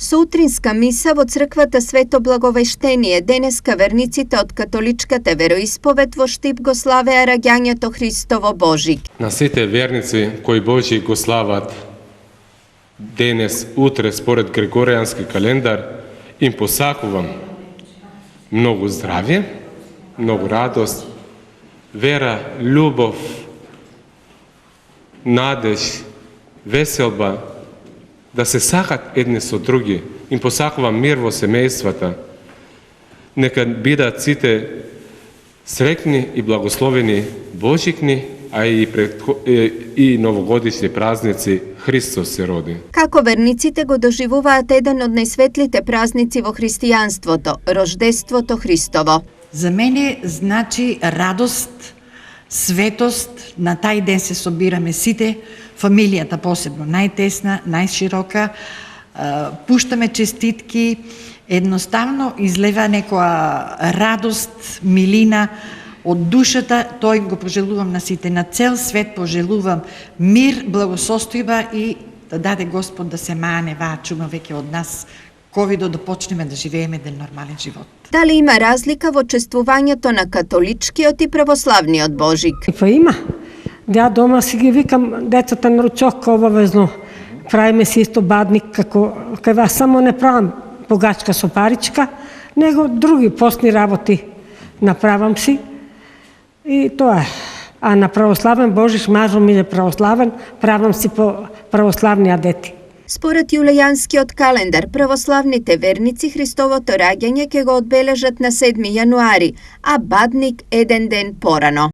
Сутринска миса во црквата Свето Благовештение денеска верниците од католичката вероисповед во Штип го славеа раѓањето Христово Божик. На сите верници кои Божи го слават денес, утре според Григоријански календар, им посакувам многу здравје, многу радост, вера, љубов, надеж, веселба, да се сакат едни со други. Им посакувам мир во семејствата. Нека бидат сите среќни и благословени Божикни, а и новогодишни празници Христос се роди. Како верниците го доживуваат еден од најсветлите празници во христијанството, рождеството Христово? За мене значи радост, светост. На тај ден се собираме сите, фамилијата посебно, најтесна, најширока, пуштаме честитки, едноставно излева некоја радост, милина од душата. Тој го пожелувам на сите, на цел свет пожелувам мир, благосостојба и да даде Господ да се мане ваа чума веќе од нас, ковидот, да почнеме да живееме еден нормален живот. Дали има разлика во чествувањето на католичкиот и православниот Божик? Па има. Ja дома си ги викам децата на ручок обавезно. Правиме си исто бадник, како кај вас само не правам погачка со паричка, него други постни работи направам си и тоа е. А на православен Божиш мажом или православен, правам си по православни адети. Според јулијанскиот календар, православните верници Христовото раѓање ќе го одбележат на 7 јануари, а бадник еден ден порано.